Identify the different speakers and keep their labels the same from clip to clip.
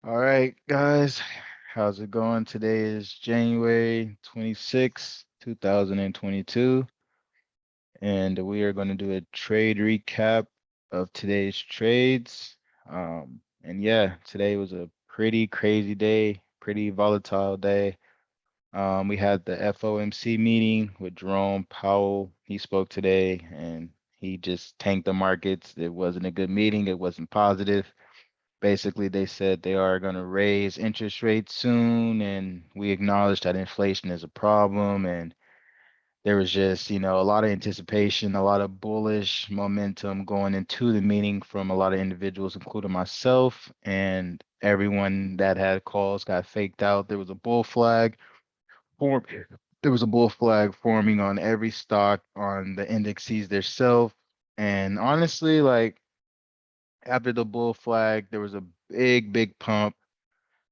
Speaker 1: All right, guys, how's it going? Today is January 26th, 2022, and we are going to do a trade recap of today's trades. And yeah, today was a pretty crazy day, pretty volatile day. We had the FOMC meeting with Jerome Powell. He spoke today and he just tanked the markets. It wasn't a good meeting, it wasn't positive. Basically, they said they are going to raise interest rates soon, and we acknowledge that inflation is a problem. And there was just, a lot of anticipation, a lot of bullish momentum going into the meeting from a lot of individuals, including myself. And everyone that had calls got faked out. Form, there was a bull flag forming on every stock on the indexes themselves. And honestly, like after the bull flag, there was a big pump.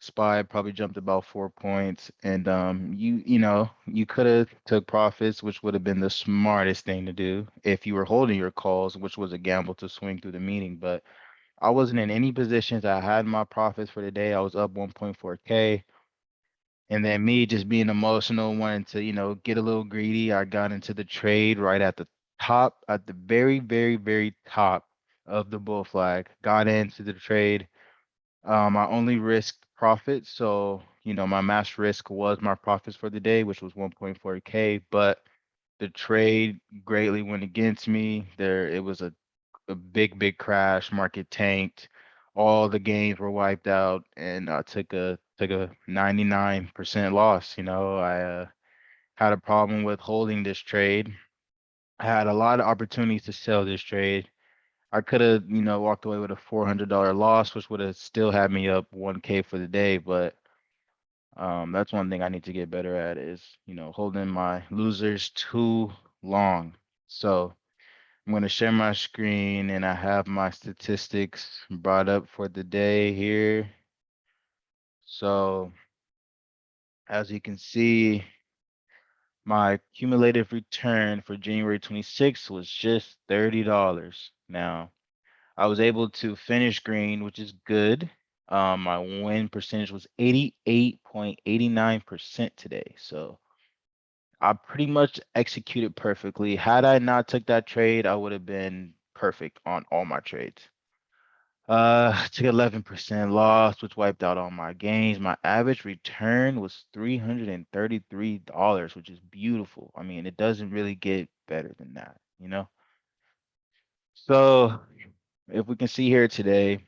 Speaker 1: SPY probably jumped about 4 points, and you could have took profits, which would have been the smartest thing to do if you were holding your calls, which was a gamble to swing through the meeting. But I wasn't in any positions. I had my profits for the day. I was up 1.4K. And then me just being emotional, wanting to, get a little greedy, I got into the trade right at the top, at the very top of the bull flag. Got into the trade. I only risked profit, so my max risk was my profits for the day, which was 1.4K. But the trade greatly went against me. It was a big crash. Market tanked. All the gains were wiped out, and I took a 99% loss. I had a problem with holding this trade. I had a lot of opportunities to sell this trade. I could have, walked away with a $400 loss, which would have still had me up 1K for the day. But that's one thing I need to get better at is, holding my losers too long. So I'm going to share my screen and I have my statistics brought up for the day here. So as you can see, my cumulative return for January 26th was just $30. Now, I was able to finish green, which is good. My win percentage was 88.89% today. So I pretty much executed perfectly. Had I not took that trade, I would have been perfect on all my trades. Took 11% loss, which wiped out all my gains. My average return was $333, which is beautiful. I mean, it doesn't really get better than that. So if we can see here today,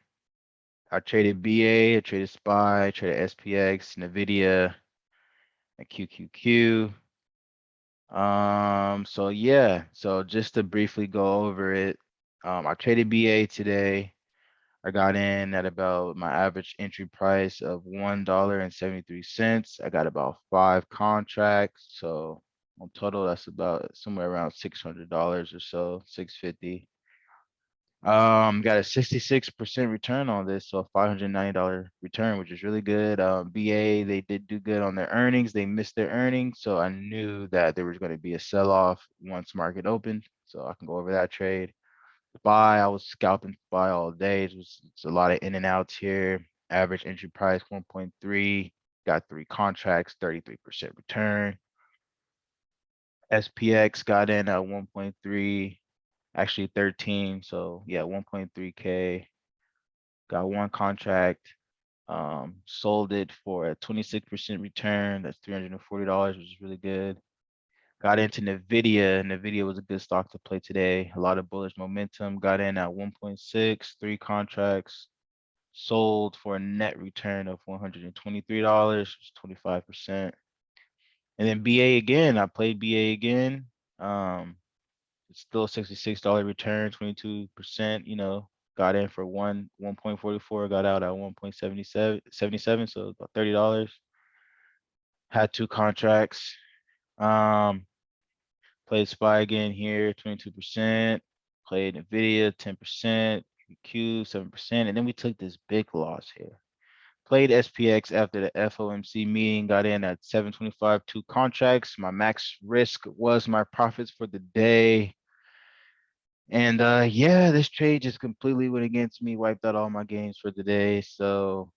Speaker 1: I traded BA, I traded SPY, I traded SPX, NVIDIA, and QQQ. So yeah, so just to briefly go over it, I traded BA today. I got in at about my average entry price of $1.73. I got about 5 contracts. So on total, that's about somewhere around $600 or so, 650. Got a 66% return on this, so a $590 return, which is really good. BA, they did do good on their earnings. They missed their earnings, so I knew that there was going to be a sell-off once market opened. So I can go over that trade. Buy, I was scalping buy all day. It's a lot of in and outs here. Average entry price 1.3. Got 3 contracts, 33% return. SPX got in at 1.3, actually 13. So yeah, 1.3K. Got 1 contract. Sold it for a 26% return. That's $340, which is really good. Got into NVIDIA. NVIDIA was a good stock to play today. A lot of bullish momentum. Got in at 1.6, 3 contracts. Sold for a net return of $123, which is 25%. And then BA again. I played BA again. It's still a $66 return, 22%. Got in for 1.44, got out at 1.77, so about $30. Had 2 contracts. Um, Played SPY again here, 22%. Played NVIDIA, 10%. Q, 7%. And then we took this big loss here. Played SPX after the FOMC meeting, got in at 725, 2 contracts. My max risk was my profits for the day. And yeah, this trade just completely went against me, wiped out all my gains for the day. So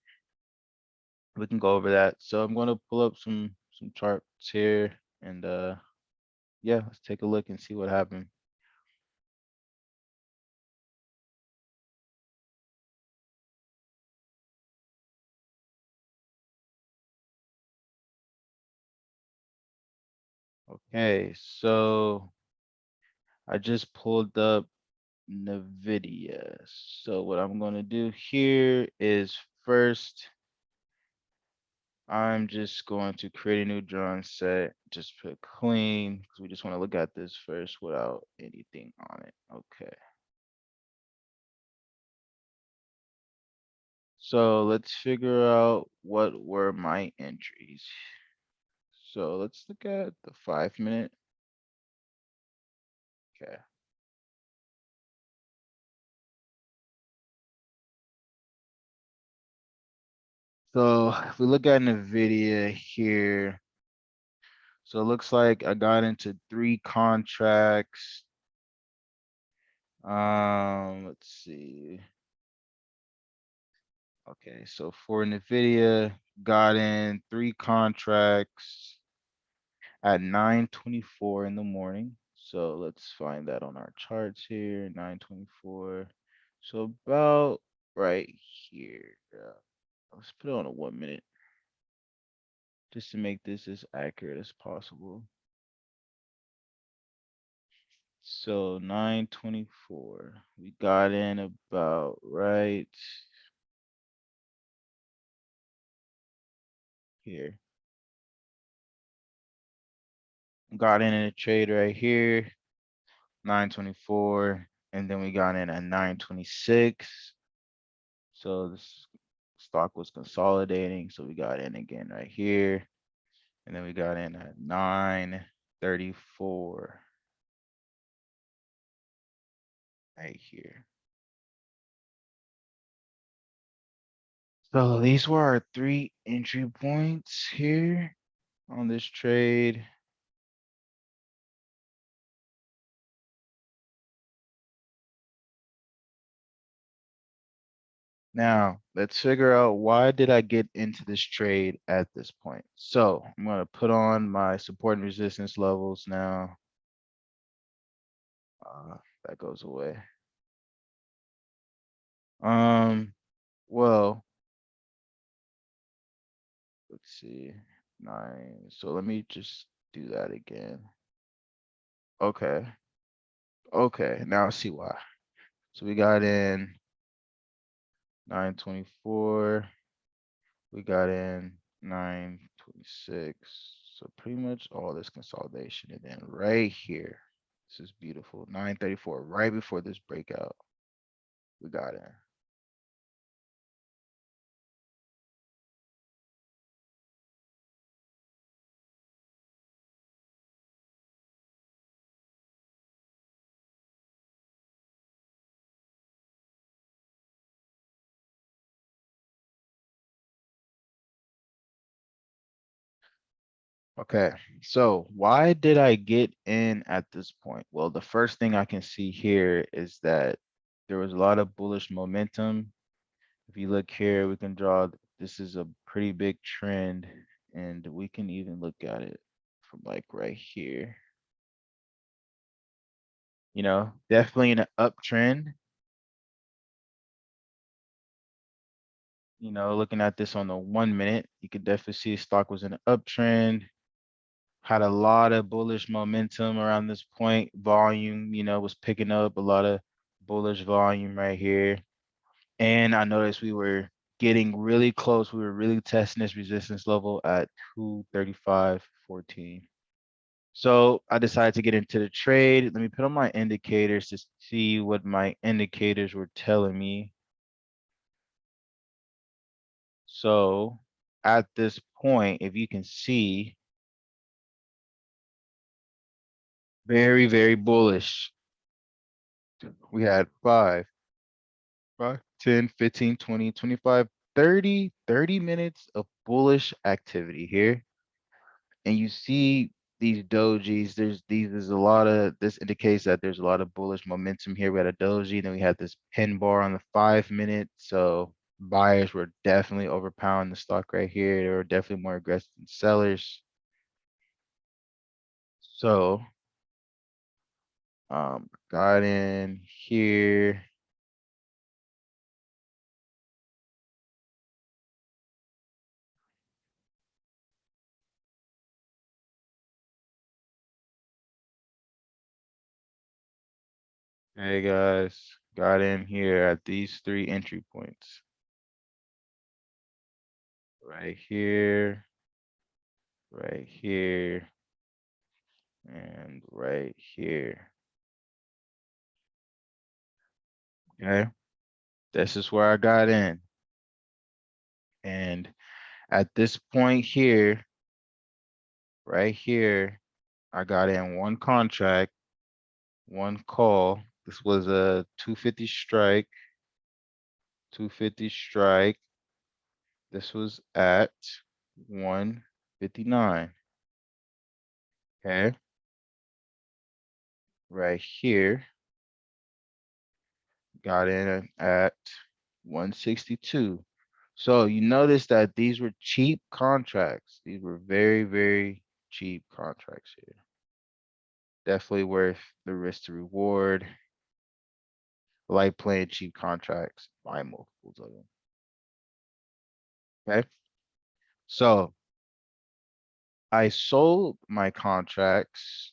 Speaker 1: We can go over that. So I'm gonna pull up some charts here and yeah, let's take a look and see what happened. Okay, so I just pulled up NVIDIA. So what I'm gonna do here is first, I'm just going to create a new drawing set, just put clean, because we just want to look at this first without anything on it. Okay. So let's figure out what were my entries. So let's look at the 5 minute. Okay. So if we look at NVIDIA here, so it looks like I got into 3 contracts. Let's see. Okay, so for NVIDIA, got in 3 contracts at 9:24 in the morning. So let's find that on our charts here, 9:24. So about right here. Let's put it on a 1 minute just to make this as accurate as possible. So 9:24, we got in about right here. Got in a trade right here, 9:24, and then we got in at 9:26. So this stock was consolidating, so we got in again right here, and then we got in at 9:34 right here. So these were our 3 entry points here on this trade. Now, let's figure out why did I get into this trade at this point. So I'm going to put on my support and resistance levels now. That goes away. Well, let's see. 9. So let me just do that again. Okay. Okay. Now I see why. So we got in 9:24. We got in 9:26. So pretty much all this consolidation. And then right here, this is beautiful. 9:34, right before this breakout, we got in. Okay, so why did I get in at this point? Well, the first thing I can see here is that there was a lot of bullish momentum. If you look here, we can draw, this is a pretty big trend, and we can even look at it from like right here. Definitely an uptrend. Looking at this on the 1 minute, you could definitely see stock was in an uptrend, had a lot of bullish momentum around this point. Volume, was picking up a lot of bullish volume right here. And I noticed we were getting really close. We were really testing this resistance level at 235.14. So I decided to get into the trade. Let me put on my indicators to see what my indicators were telling me. So at this point, if you can see, very, very bullish. We had 5, 10, 15, 20, 25, 30 minutes of bullish activity here. And you see these dojis, there's a lot of, this indicates that there's a lot of bullish momentum here. We had a doji, then we had this pin bar on the 5 minute. So Buyers were definitely overpowering the stock right here. They were definitely more aggressive than sellers. So got in here. Hey guys, got in here at these three entry points. Right here, right here, and right here. Okay, this is where I got in. And at this point here, right here, I got in one contract, one call. This was a 250 strike, 250 strike. This was at 159. Okay, right here, got in at 162. So you notice that these were cheap contracts. These were very, very cheap contracts here. Definitely worth the risk to reward. I like playing cheap contracts, buy multiples of them. Okay. So I sold my contracts.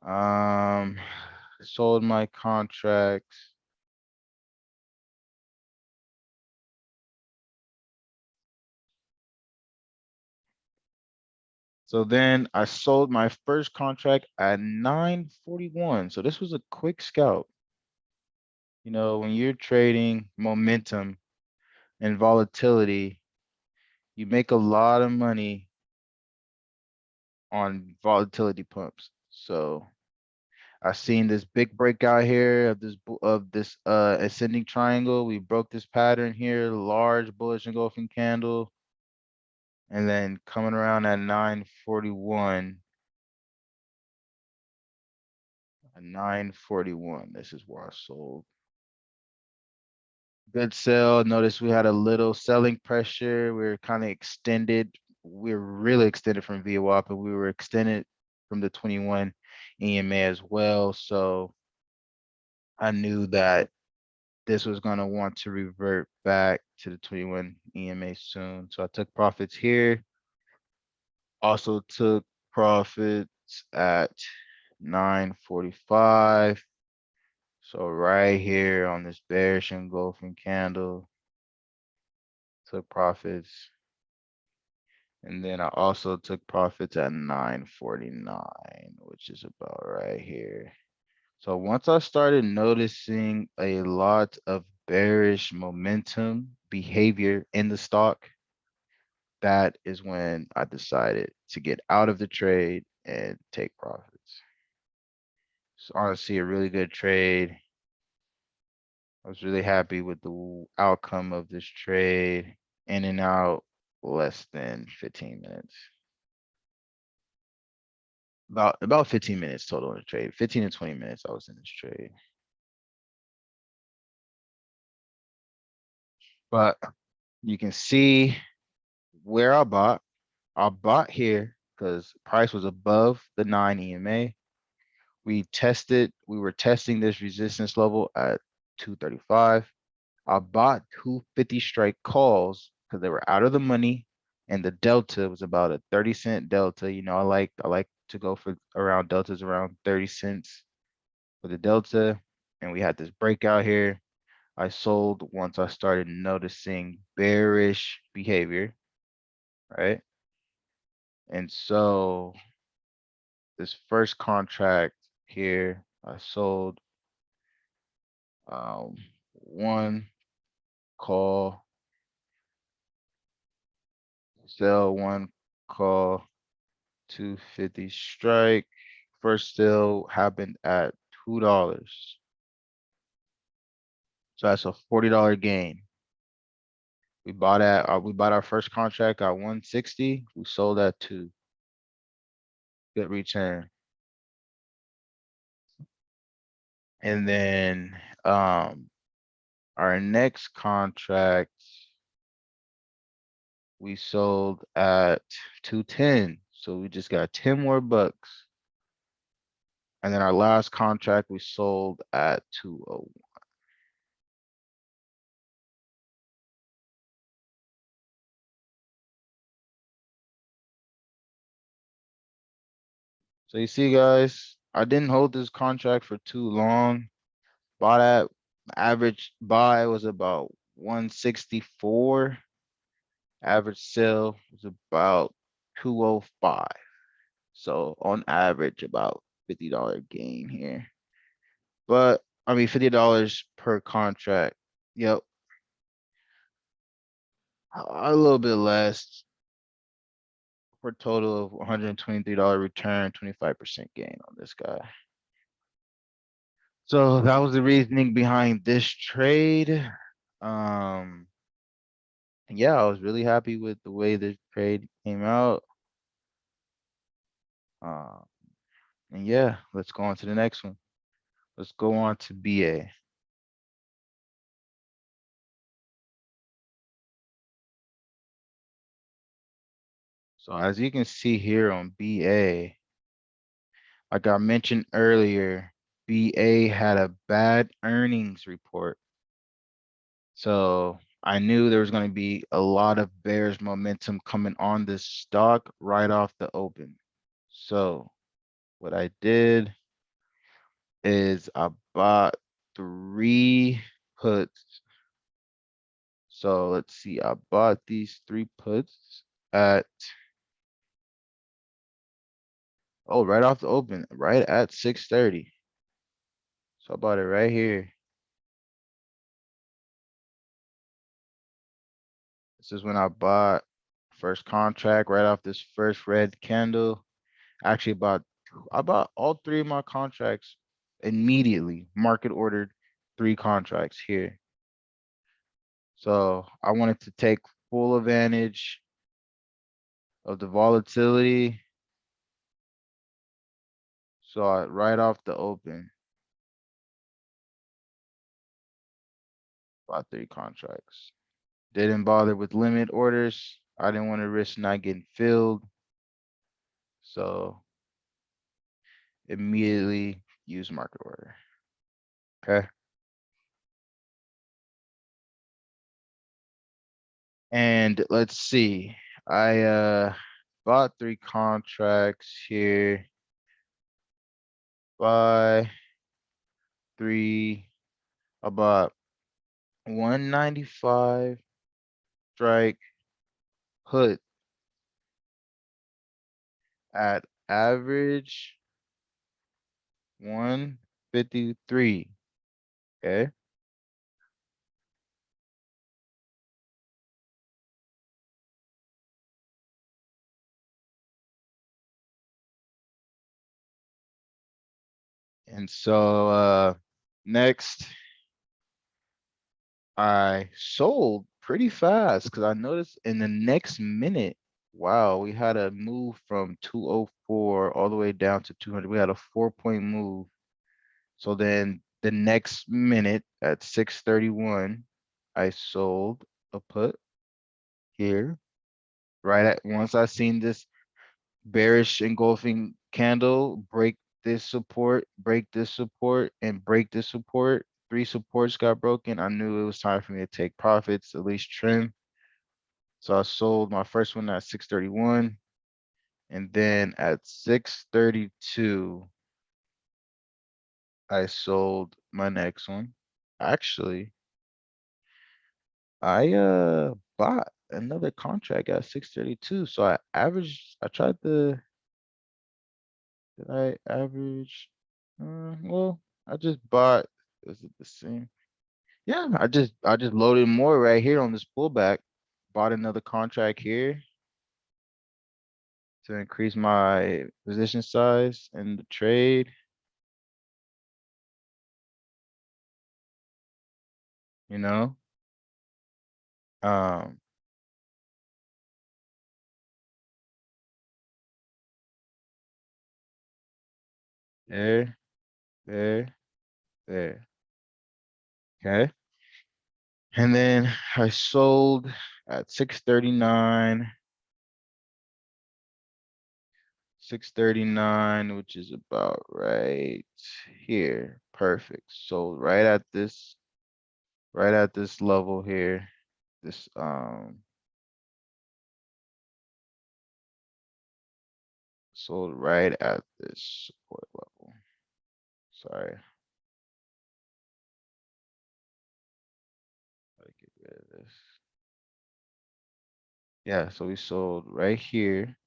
Speaker 1: Um, sold my contracts. So then I sold my first contract at 941. So this was a quick scalp. You know, when you're trading momentum and volatility, you make a lot of money on volatility pumps. So I've seen this big breakout here of this ascending triangle. We broke this pattern here, large bullish engulfing candle, and then coming around at 941. At 941, this is where I sold. Good sell. Notice we had a little selling pressure. We were kind of extended. We were really extended from VWAP, and we were extended from the 21 EMA as well. So I knew that this was going to want to revert back to the 21 EMA soon. So I took profits here. Also took profits at 945. So right here on this bearish engulfing candle, took profits. And then I also took profits at 949, which is about right here. So once I started noticing a lot of bearish momentum behavior in the stock, that is when I decided to get out of the trade and take profits. So honestly, a really good trade. I was really happy with the outcome of this trade. In and out less than 15 minutes. About 15 minutes total in the trade. 15 to 20 minutes I was in this trade. But you can see where I bought. I bought here because price was above the 9 EMA. We were testing this resistance level at 235. I bought 250 strike calls because they were out of the money and the delta was about a 30-cent delta. You know, I like to go for around deltas around 30 cents for the delta. And we had this breakout here. I sold once I started noticing bearish behavior, right? And so this first contract here, I sold one call, sell one call, 250 strike. First sale happened at $2. So that's a $40 gain. We bought our first contract at 160. We sold at 2. Good return. And then Our next contract we sold at 210. So we just got 10 more bucks. And then our last contract we sold at 201. So you see, guys, I didn't hold this contract for too long. Bought at average buy was about 164. Average sell was about 205. So on average, about $50 gain here. But I mean, $50 per contract. Yep, a little bit less for a total of $123 return, 25% gain on this guy. So that was the reasoning behind this trade. Um, and yeah, I was really happy with the way this trade came out. Uh, and yeah, let's go on to the next one. Let's go on to BA. So as you can see here on BA, like I mentioned earlier, BA had a bad earnings report. So I knew there was going to be a lot of bears momentum coming on this stock right off the open. So what I did is I bought 3 puts. So let's see, I bought these 3 puts at, oh, right off the open, right at 630. So I bought it right here. This is when I bought first contract right off this first red candle. Actually I bought all 3 of my contracts immediately, market ordered 3 contracts here. So I wanted to take full advantage of the volatility. So right off the open, bought 3 contracts. Didn't bother with limit orders. I didn't want to risk not getting filled. So immediately use market order. Okay. And let's see. I bought 3 contracts here. Buy 3. I bought 195 strike put at average 153. Okay. And so next I sold pretty fast because I noticed in the next minute, wow, we had a move from 204 all the way down to 200. We had a 4-point move. So then the next minute at 631, I sold a put here. Right at once I seen this bearish engulfing candle break this support, and break this support. 3 supports got broken. I knew it was time for me to take profits, at least trim. So I sold my first one at 631. And then at 632, I sold my next one. Actually, I bought another contract at 632. So I tried to did I average well, I just bought, is it the same? Yeah, I just loaded more right here on this pullback. Bought another contract here to increase my position size in the trade, you know. Um there, there, there. Okay. And then I sold at 639. 639, which is about right here. Perfect. Sold right at this level here. This sold right at this support level. Sorry. Gotta get rid of this. Yeah, so we sold right here.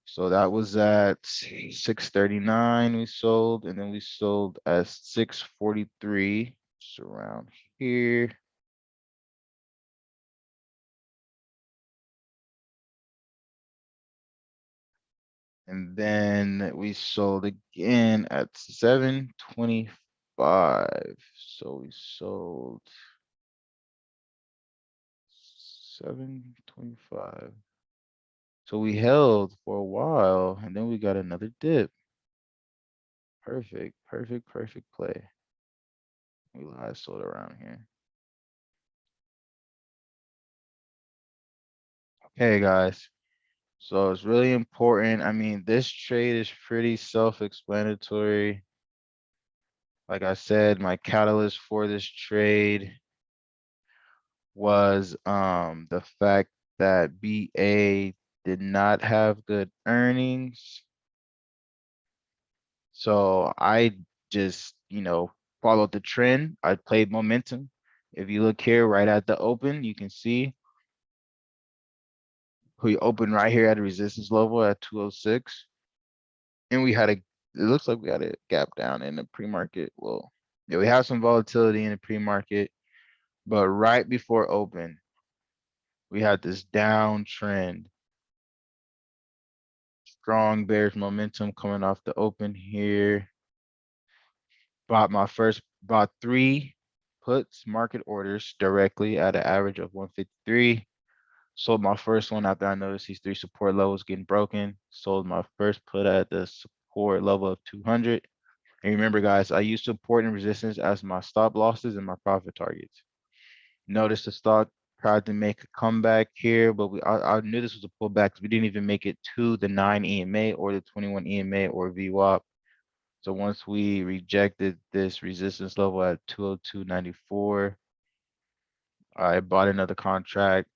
Speaker 1: So that was at 639 we sold, and then we sold at 643, just around here. And then we sold again at 725. So we sold 725. So we held for a while and then we got another dip. Perfect, perfect, perfect play. We last sold around here. Okay, guys. So it's really important. I mean, this trade is pretty self-explanatory. Like I said, my catalyst for this trade was the fact that BA did not have good earnings. So I just, followed the trend. I played momentum. If you look here right at the open, you can see we opened right here at a resistance level at 206. And it looks like we had a gap down in the pre-market. Well, yeah, we have some volatility in the pre-market, but right before open, we had this downtrend. Strong bearish momentum coming off the open here. Bought 3 puts market orders directly at an average of 153. Sold my first one after I noticed these 3 support levels getting broken. Sold my first put at the support level of 200. And remember, guys, I use support and resistance as my stop losses and my profit targets. Notice the stock tried to make a comeback here, but I knew this was a pullback because we didn't even make it to the 9 EMA or the 21 EMA or VWAP. So once we rejected this resistance level at 202.94, I bought another contract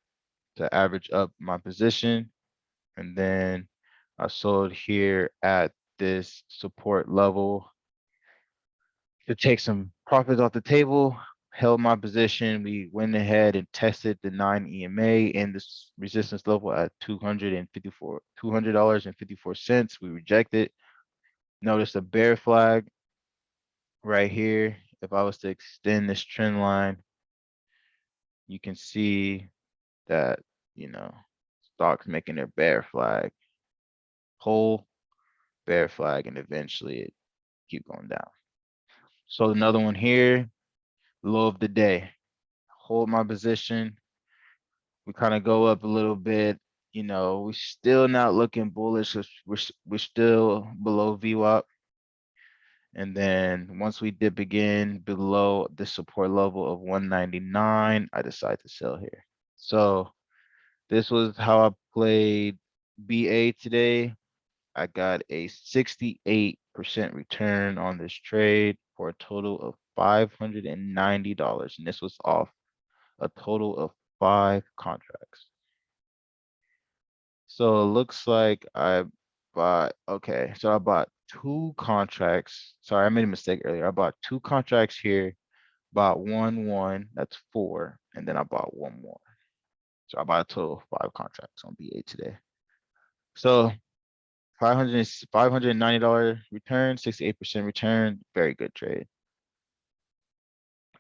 Speaker 1: to average up my position. And then I sold here at this support level to take some profits off the table, held my position. We went ahead and tested the 9 EMA and this resistance level at $200.54. We rejected. Notice a bear flag right here. If I was to extend this trend line, you can see that, stocks making their bear flag, whole bear flag, and eventually it keep going down. So another one here, low of the day. Hold my position. We kind of go up a little bit. We're still not looking bullish. We're still below VWAP. And then once we dip again below the support level of 199, I decide to sell here. So this was how I played BA today. I got a 68% return on this trade for a total of $590. And this was off a total of 5 contracts. So it looks like so I bought 2 contracts. Sorry, I made a mistake earlier. I bought 2 contracts here, bought one, that's 4, and then I bought 1 more. So I bought a total of 5 contracts on BA today. So $590 return, 68% return, very good trade.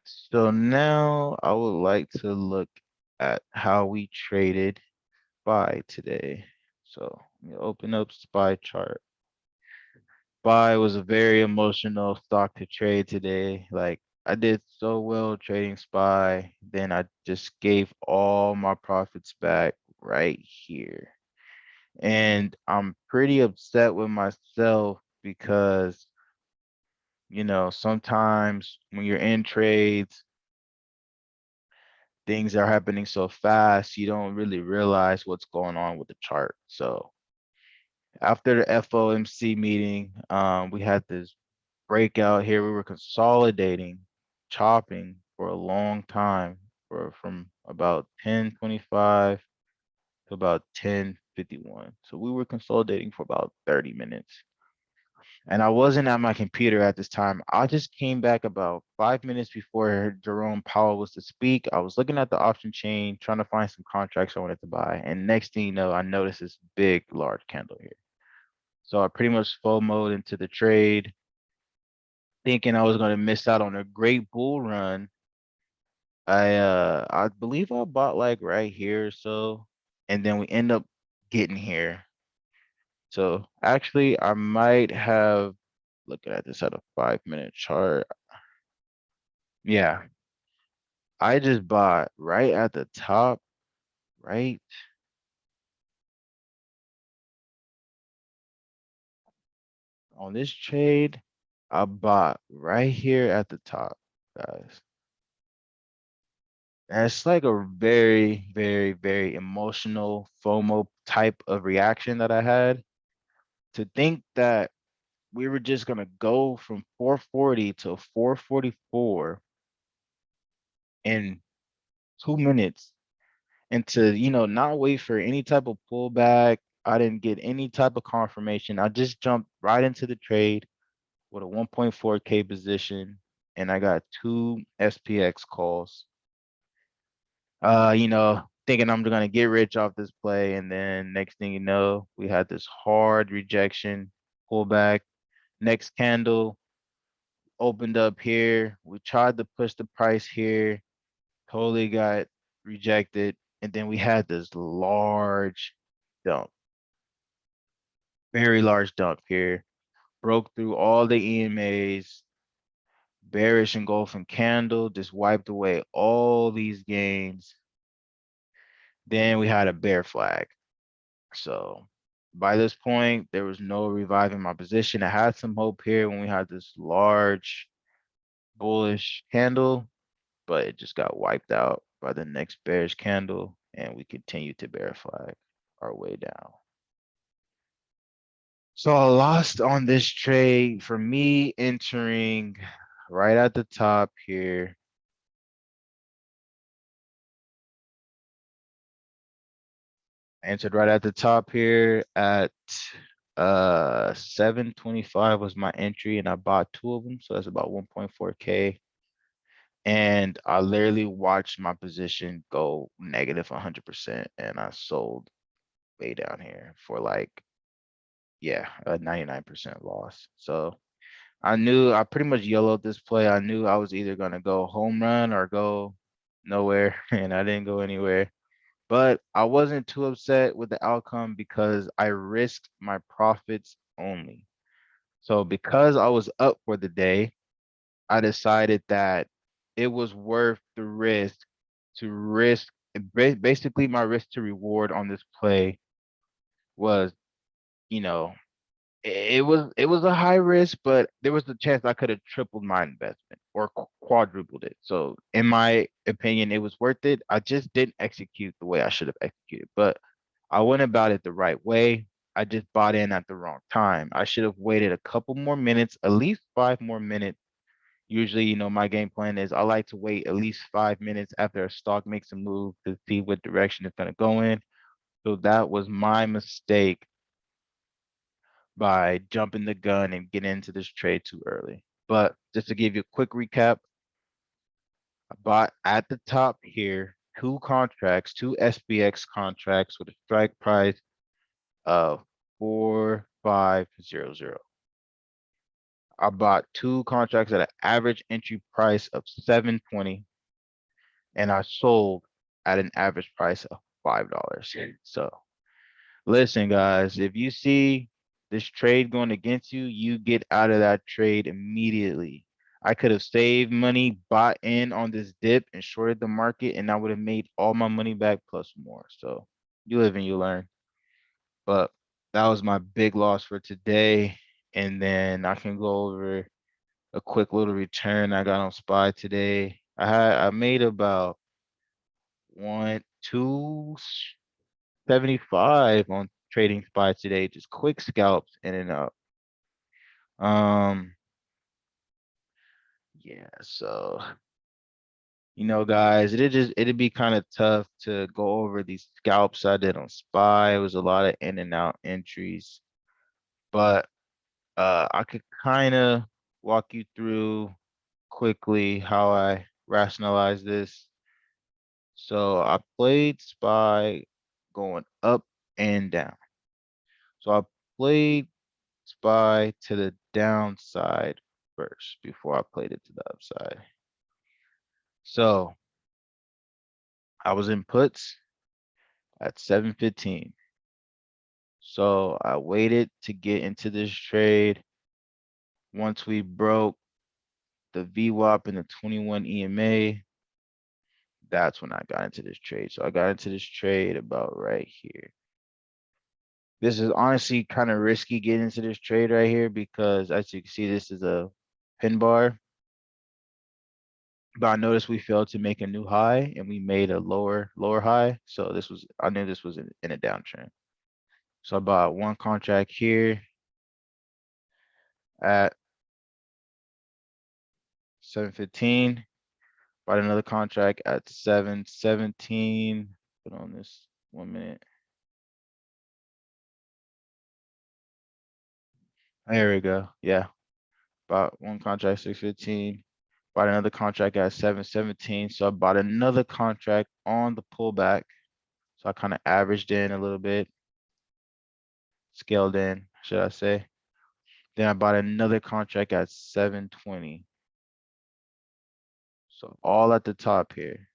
Speaker 1: So now I would like to look at how we traded SPY today. So let me open up SPY chart. SPY was a very emotional stock to trade today. Like I did so well trading SPY, then I just gave all my profits back right here. And I'm pretty upset with myself because Sometimes when you're in trades, things are happening so fast, you don't really realize what's going on with the chart. So after the FOMC meeting, we had this breakout here. We were consolidating, chopping for a long time, from about 10:25 to about 10:51. So we were consolidating for about 30 minutes. And I wasn't at my computer at this time. I just came back about 5 minutes before Jerome Powell was to speak. I was looking at the option chain, trying to find some contracts I wanted to buy. And next thing you know, I noticed this big, large candle here. So I pretty much FOMO'd into the trade, thinking I was going to miss out on a great bull run. I believe I bought like right here or so, and then we end up getting here. So actually, I might have, looking at this at a 5 minute chart. Yeah, I just bought right at the top, right on this trade. I bought right here at the top, guys. And it's like a very, very, very emotional FOMO type of reaction that I had, to think that we were just gonna go from 440 to 444 in 2 minutes, and to, not wait for any type of pullback. I didn't get any type of confirmation. I just jumped right into the trade with a 1.4K position, and I got two SPX calls. Thinking I'm gonna get rich off this play, and then next thing you know, we had this hard rejection, pullback. Next candle opened up here. We tried to push the price here, totally got rejected, and then we had this large dump, very large dump here. Broke through all the EMAs, bearish engulfing candle, just wiped away all these gains. Then we had a bear flag. So by this point, there was no reviving my position. I had some hope here when we had this large bullish candle, but it just got wiped out by the next bearish candle, and we continued to bear flag our way down. So I lost on this trade for me entering right at the top here. Entered right at the top here at 725 was my entry, and I bought two of them, so that's about 1.4K. And I literally watched my position go negative 100%, and I sold way down here for like, yeah, a 99% loss. So I knew I pretty much yellowed this play. I knew I was either gonna go home run or go nowhere, and I didn't go anywhere. But I wasn't too upset with the outcome because I risked my profits only. So because I was up for the day, I decided that it was worth the risk, to risk basically my risk to reward on this play was, you know, it was a high risk, but there was a chance I could have tripled my investment or quadrupled it. So in my opinion, it was worth it. I just didn't execute the way I should have executed, but I went about it the right way. I just bought in at the wrong time. I should have waited a couple more minutes, at least 5 more minutes. Usually, my game plan is I like to wait at least 5 minutes after a stock makes a move to see what direction it's going to go in. So that was my mistake by jumping the gun and getting into this trade too early. But just to give you a quick recap, I bought at the top here two contracts, two SPX contracts with a strike price of 4500. I bought two contracts at an average entry price of 720, and I sold at an average price of $5. So listen, guys, if you see this trade going against you, you get out of that trade immediately. I could have saved money, bought in on this dip, and shorted the market, and I would have made all my money back plus more. So you live and you learn. But that was my big loss for today. And then I can go over a quick little return I got on SPY today. I made about 275 on trading SPY today, just quick scalps in and out. Um, yeah, so guys, it'd be kind of tough to go over these scalps I did on SPY. It was a lot of in and out entries, but I could kind of walk you through quickly how I rationalize this. So I played SPY going up and down. So I played SPY to the downside first before I played it to the upside. So I was in puts at 7:15. So I waited to get into this trade. Once we broke the VWAP and the 21 EMA, that's when I got into this trade. So I got into this trade about right here. This is honestly kind of risky getting into this trade right here because as you can see, this is a pin bar. But I noticed we failed to make a new high and we made a lower high. So I knew this was in a downtrend. So I bought one contract here at 7:15. Bought another contract at 7:17. Put on this 1 minute. There we go. Yeah. Bought one contract 6:15. Bought another contract at 7:17. So I bought another contract on the pullback. So I kind of averaged in a little bit, scaled in, should I say. Then I bought another contract at 7:20. So all at the top here.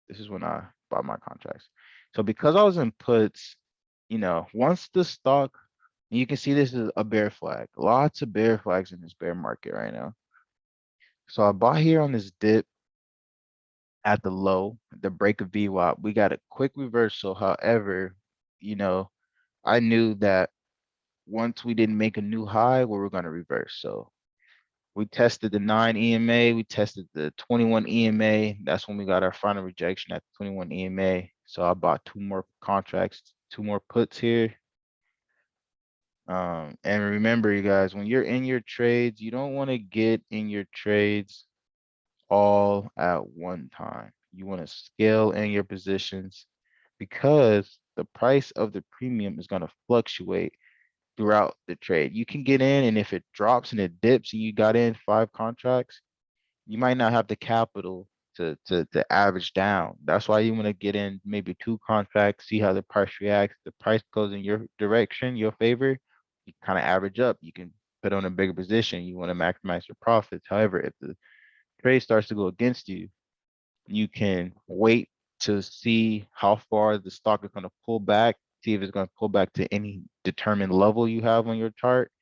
Speaker 1: This is when I bought my contracts. So because I was in puts, once the stock, you can see this is a bear flag. Lots of bear flags in this bear market right now. So I bought here on this dip at the low, the break of VWAP. We got a quick reversal. However, I knew that once we didn't make a new high, we were going to reverse. So we tested the 9 EMA, we tested the 21 EMA. That's when we got our final rejection at 21 EMA. So I bought two more contracts, two more puts here. And remember, you guys, when you're in your trades, you don't want to get in your trades all at one time. You want to scale in your positions because the price of the premium is going to fluctuate throughout the trade. You can get in, and if it drops and it dips and you got in 5 contracts, you might not have the capital to average down. That's why you want to get in maybe 2 contracts, see how the price reacts. The price goes in your direction, your favor, you kind of average up. You can put on a bigger position. You want to maximize your profits. However, if the trade starts to go against you, you can wait to see how far the stock is going to pull back, see if it's going to pull back to any determined level you have on your chart.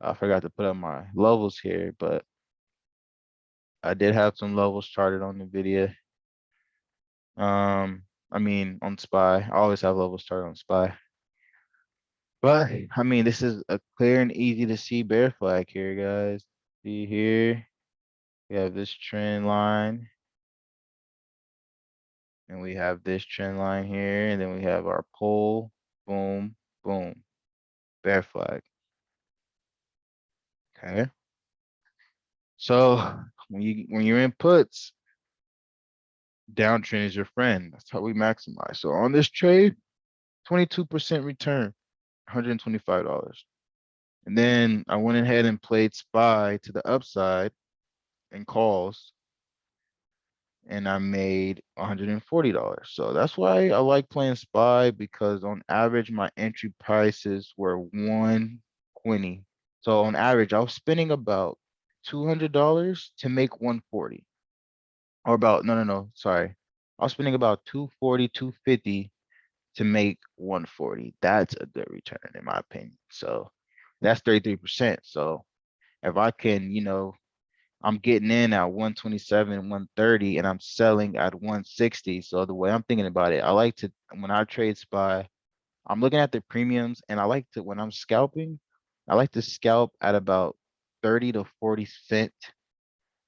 Speaker 1: I forgot to put up my levels here, but I did have some levels charted on the video. I mean, on SPY, I always have levels charted on SPY. But I mean, this is a clear and easy to see bear flag here, guys. See here, we have this trend line, and we have this trend line here, and then we have our pull, boom, boom, bear flag. Okay. So when you're in puts, downtrend is your friend. That's how we maximize. So on this trade, 22% return, $125. And then I went ahead and played SPY to the upside and calls, and I made $140. So that's why I like playing SPY, because on average, my entry prices were 120. So on average, I was spending about $200 to make 140. Or about, no, sorry. I was spending about 240, 250 to make 140. That's a good return in my opinion. So that's 33%. So if I can, I'm getting in at 127, 130, and I'm selling at 160. So the way I'm thinking about it, I like to, when I trade SPY, I'm looking at the premiums, and I like to, when I'm scalping, I like to scalp at about 30 to 40 cent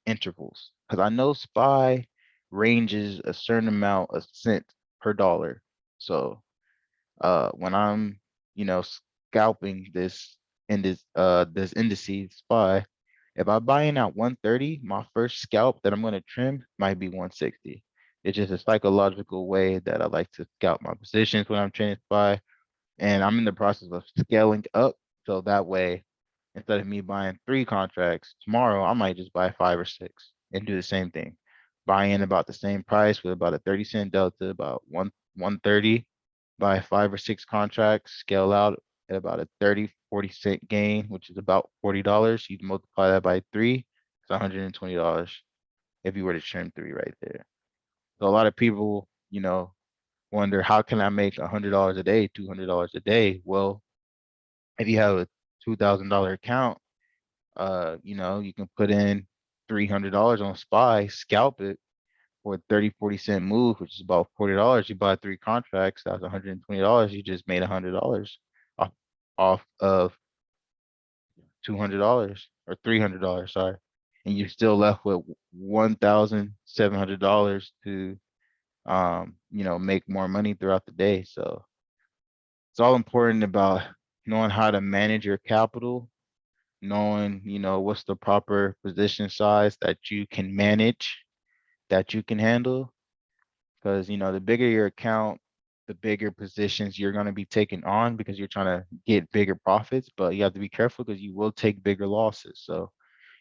Speaker 1: intervals, because I know SPY ranges a certain amount of cent per dollar. So when I'm, scalping this indices SPY, if I buy in at 130, my first scalp that I'm going to trim might be 160. It's just a psychological way that I like to scalp my positions when I'm trading SPY. And I'm in the process of scaling up. So that way, instead of me buying 3 contracts tomorrow, I might just buy 5 or 6 and do the same thing. Buy in about the same price with about a 30 cent delta, about 130, buy 5 or 6 contracts, scale out at about a 30, 40 cent gain, which is about $40. You multiply that by 3, it's $120 if you were to trim 3 right there. So a lot of people, wonder, how can I make $100 a day, $200 a day? Well, if you have a $2,000 account, you can put in $300 on SPY, scalp it for a 30, 40 cent move, which is about $40. You buy 3 contracts, that's $120. You just made $100 off of $200 or $300, sorry. And you're still left with $1,700 to make more money throughout the day. So it's all important about knowing how to manage your capital, knowing, what's the proper position size that you can manage, that you can handle. Because, the bigger your account, the bigger positions you're going to be taking on because you're trying to get bigger profits. But you have to be careful because you will take bigger losses. So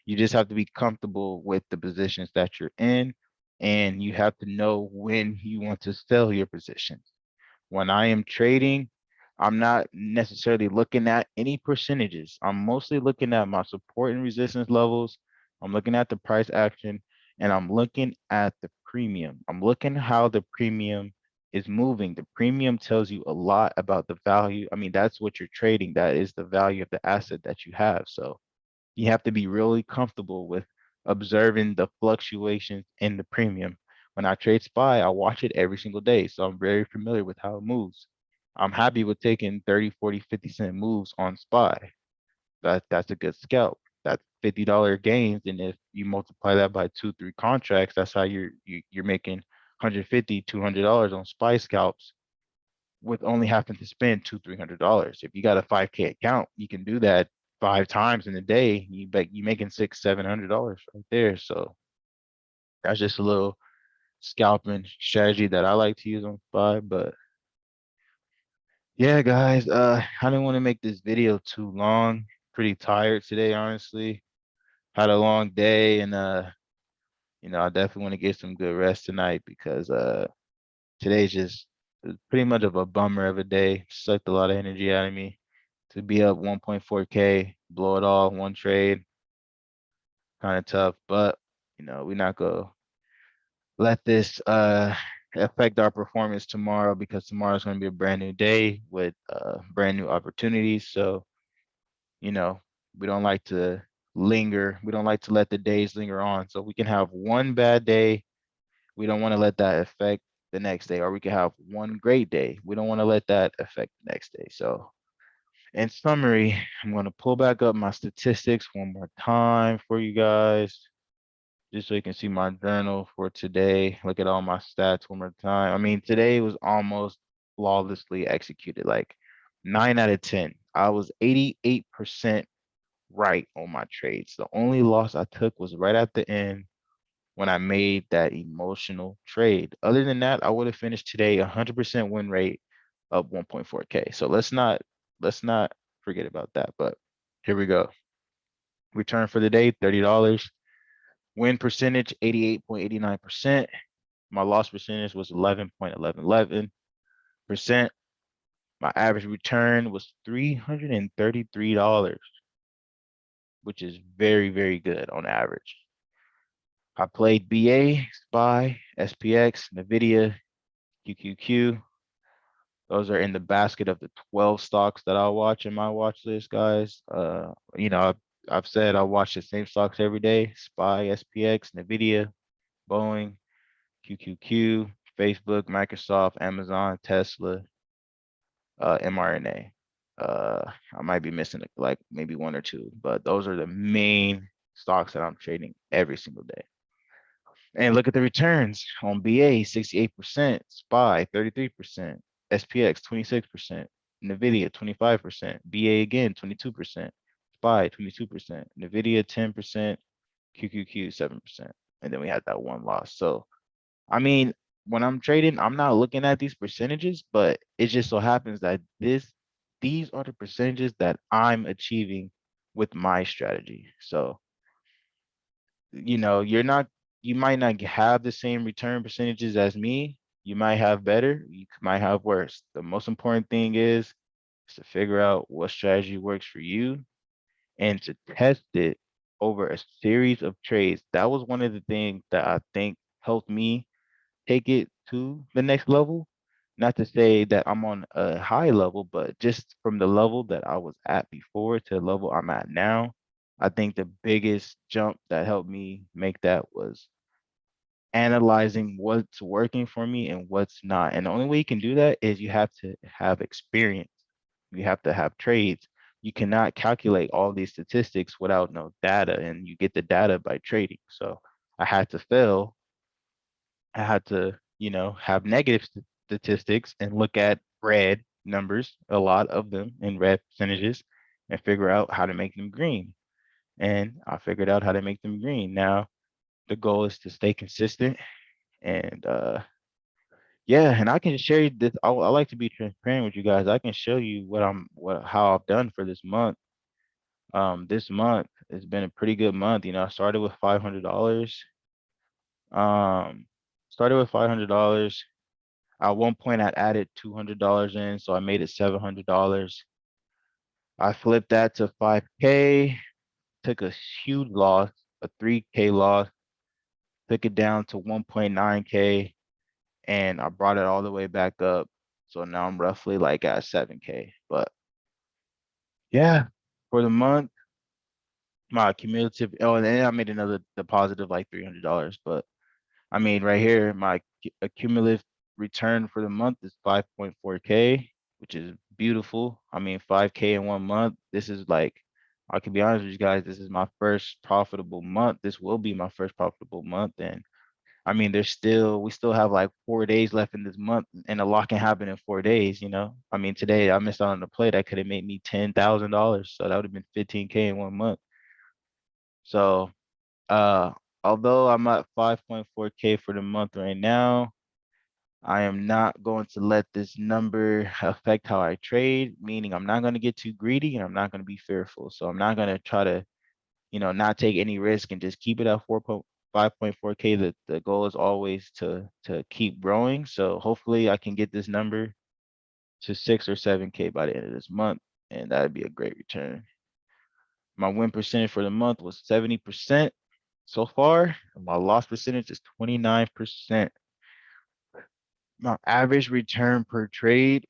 Speaker 1: you just have to be comfortable with the positions that you're in. And you have to know when you want to sell your positions. When I am trading, I'm not necessarily looking at any percentages. I'm mostly looking at my support and resistance levels. I'm looking at the price action, and I'm looking at the premium. I'm looking how the premium is moving. The premium tells you a lot about the value. I mean, that's what you're trading. That is the value of the asset that you have. So you have to be really comfortable with observing the fluctuations in the premium. When I trade SPY, I watch it every single day. So I'm very familiar with how it moves. I'm happy with taking 30, 40, 50 cent moves on SPY. That's a good scalp. That's $50 gains. And if you multiply that by 2, 3 contracts, that's how you're making 150, $200 on SPY scalps with only having to spend $200, $300. If you got a 5K account, you can do that 5 times in a day. You making $600, $700 right there. So that's just a little scalping strategy that I like to use on SPY. But yeah, guys, I didn't want to make this video too long. Pretty tired today, honestly. Had a long day, and I definitely want to get some good rest tonight because today's just pretty much of a bummer of a day. Sucked a lot of energy out of me. To be up 1.4K, blow it all, one trade, kind of tough. But we're not gonna let this affect our performance tomorrow, because tomorrow's gonna be a brand new day with brand new opportunities. So, you know, we don't like to linger. We don't like to let the days linger on. So we can have one bad day. We don't want to let that affect the next day, or we can have one great day. We don't want to let that affect the next day. So in summary, I'm going to pull back up my statistics one more time for you guys, just so you can see my journal for today. Look at all my stats one more time. I mean, today was almost flawlessly executed, like 9 out of 10. I was 88% right on my trades. The only loss I took was right at the end when I made that emotional trade. Other than that, I would have finished today 100% win rate of 1.4K. So let's not forget about that. But here we go. Return for the day, $30. Win percentage, 88.89%. My loss percentage was 11.1111%. My average return was $333, which is very, very good on average. I played BA, SPY, SPX, NVIDIA, QQQ. Those are in the basket of the 12 stocks that I watch in my watch list, guys. I've said I watch the same stocks every day: SPY, SPX, NVIDIA, Boeing, QQQ, Facebook, Microsoft, Amazon, Tesla, mRNA. I might be missing like maybe one or two, but those are the main stocks that I'm trading every single day. And look at the returns on BA, 68%, SPY, 33%, SPX, 26%, NVIDIA, 25%, BA again, 22%, SPY, 22%, NVIDIA, 10%, QQQ, 7%. And then we had that one loss. So, I mean, when I'm trading, I'm not looking at these percentages, but it just so happens that these are the percentages that I'm achieving with my strategy. So, you might not have the same return percentages as me. You might have better, you might have worse. The most important thing is to figure out what strategy works for you and to test it over a series of trades. That was one of the things that I think helped me take it to the next level. Not to say that I'm on a high level, but just from the level that I was at before to the level I'm at now, I think the biggest jump that helped me make that was analyzing what's working for me and what's not. And the only way you can do that is you have to have experience. You have to have trades. You cannot calculate all these statistics without no data, and you get the data by trading. So I had to fail. I had to, have negative statistics and look at red numbers, a lot of them in red percentages, and figure out how to make them green. And I figured out how to make them green. Now the goal is to stay consistent and yeah, and I can share you this. I like to be transparent with you guys. I can show you how I've done for this month. This month has been a pretty good month. I started with $500. Um, started with $500. At one point, I added $200 in, so I made it $700. I flipped that to 5K, took a huge loss, a 3K loss, took it down to 1.9K, and I brought it all the way back up. So now I'm roughly like at 7K. But yeah, for the month, my cumulative, oh, and then I made another deposit of like $300. But I mean, right here, my cumulative return for the month is 5.4K, which is beautiful. I mean, 5K in one month. This is like, I can be honest with you guys, this is my first profitable month. This will be my first profitable month. And I mean, we still have like 4 days left in this month, and a lot can happen in 4 days. I mean, today I missed out on the play that could have made me $10,000. So that would have been 15K in one month. So, uh, although I'm at 5.4K for the month right now, I am not going to let this number affect how I trade, meaning I'm not going to get too greedy and I'm not going to be fearful. So I'm not going to try to, not take any risk and just keep it at 5.4K. The goal is always to keep growing. So hopefully I can get this number to 6 or 7K by the end of this month, and that'd be a great return. My win percentage for the month was 70% so far. My loss percentage is 29%. My average return per trade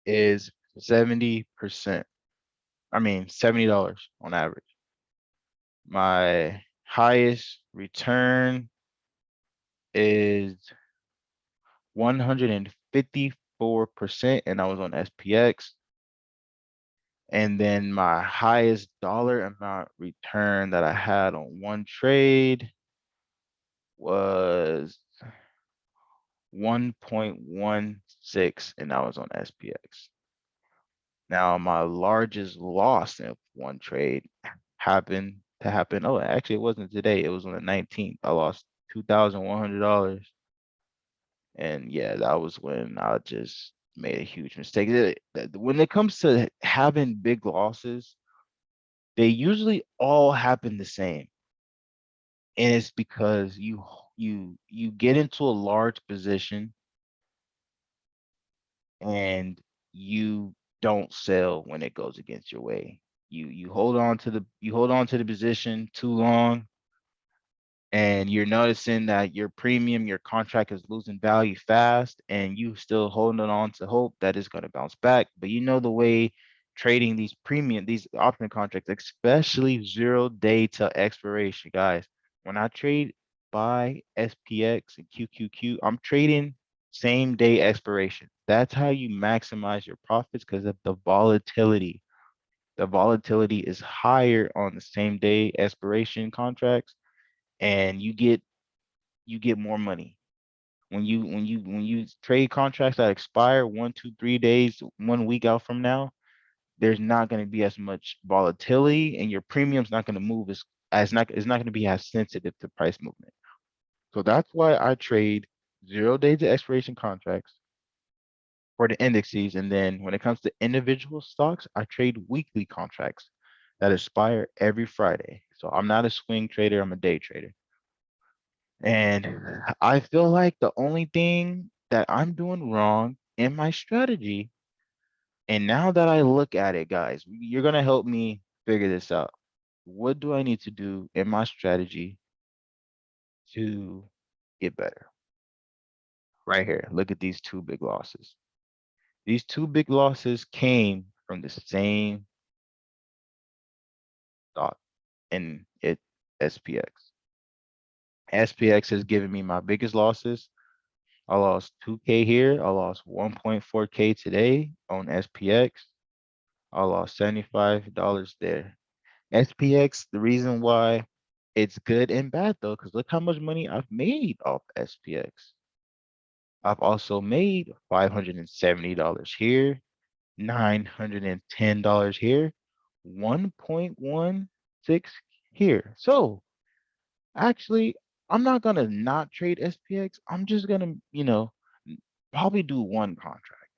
Speaker 1: is 70%. I mean, $70 on average. My highest return is 154%, and I was on SPX. And then my highest dollar amount return that I had on one trade was 1.16, and I was on SPX. Now, my largest loss in one trade happened to happen. Oh, actually, it wasn't today. It was on the 19th. I lost $2,100. And yeah, that was when I just made a huge mistake. When it comes to having big losses, they usually all happen the same. And it's because you get into a large position and you don't sell when it goes against your way. You hold on to the position too long, and you're noticing that your premium, your contract is losing value fast, and you still holding on to hope that it's going to bounce back. But the way trading these option contracts, especially 0 day to expiration, guys. When I trade by SPX and QQQ, I'm trading Same day expiration. That's how you maximize your profits because of the volatility. The volatility is higher on the same day expiration contracts, and you get more money. When you trade contracts that expire 1, 2, 3 days, 1 week out from now, there's not going to be as much volatility, and your premium's not going to move as not it's not going to be as sensitive to price movement. So that's why I trade 0 days to expiration contracts for the indexes. And then when it comes to individual stocks, I trade weekly contracts that expire every Friday. So I'm not a swing trader, I'm a day trader. And I feel like the only thing that I'm doing wrong in my strategy, and now that I look at it, guys, you're going to help me figure this out. What do I need to do in my strategy to get better? Right here, look at these two big losses. These two big losses came from the same stock in it, SPX. SPX has given me my biggest losses. I lost 2K here. I lost 1.4K today on SPX. I lost $75 there. SPX, the reason why it's good and bad though, because look how much money I've made off SPX. I've also made $570 here, $910 here, 1.16 here. So actually, I'm not gonna not trade SPX. I'm just gonna, probably do one contract.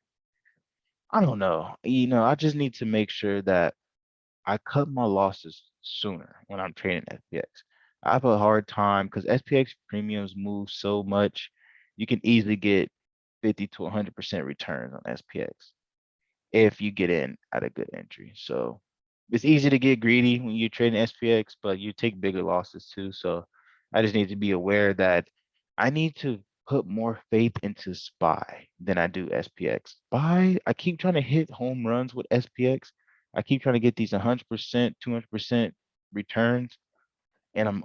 Speaker 1: I don't know. I just need to make sure that I cut my losses sooner when I'm trading SPX. I have a hard time because SPX premiums move so much. You can easily get 50 to 100% returns on SPX if you get in at a good entry. So it's easy to get greedy when you're trading SPX, but you take bigger losses too. So I just need to be aware that I need to put more faith into SPY than I do SPX. SPY, I keep trying to hit home runs with SPX. I keep trying to get these 100%, 200% returns, and I'm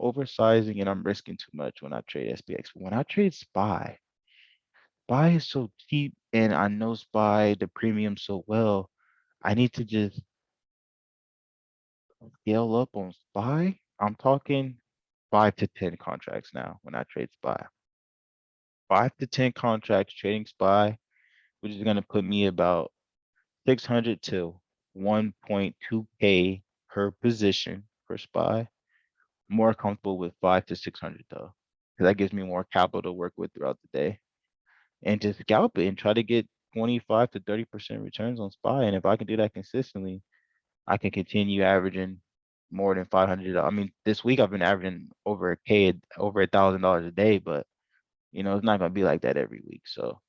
Speaker 1: oversizing and I'm risking too much when I trade SPX. When I trade SPY is so cheap, and I know SPY the premium so well. I need to just scale up on SPY. I'm talking 5 to 10 contracts now when I trade SPY. 5 to 10 contracts trading SPY, which is going to put me about 600 to 1.2K per position for SPY. More comfortable with 5 to 600 though, because that gives me more capital to work with throughout the day. And just scalp it and try to get 25 to 30% returns on SPY. And if I can do that consistently, I can continue averaging more than 500. I mean, this week I've been averaging over a K, over $1,000 a day, but it's not gonna be like that every week. So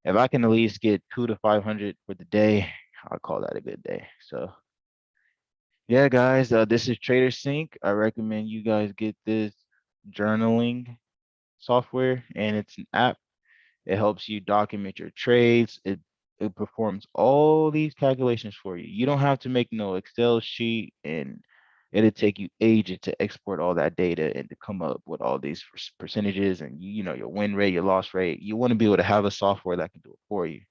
Speaker 1: if I can at least get 2 to 500 for the day, I'll call that a good day. So yeah, guys, this is Trader Sync. I recommend you guys get this journaling software, and it's an app. It helps you document your trades. It performs all these calculations for you. You don't have to make no Excel sheet, and it'll take you ages to export all that data and to come up with all these percentages and your win rate, your loss rate. You want to be able to have a software that can do it for you.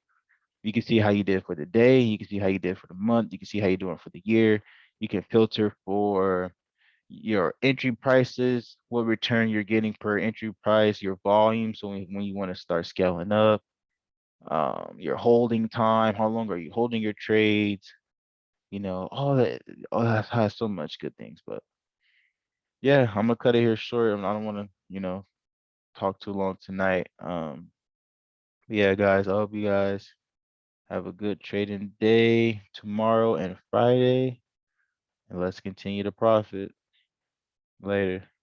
Speaker 1: You can see how you did for the day. You can see how you did for the month. You can see how you're doing for the year. You can filter for your entry prices, what return you're getting per entry price, your volume. So when you want to start scaling up, your holding time, how long are you holding your trades, all that has so much good things. But yeah, I'm gonna cut it here short. I don't want to, talk too long tonight. Yeah, guys, I hope you guys have a good trading day tomorrow and Friday, and let's continue to profit later.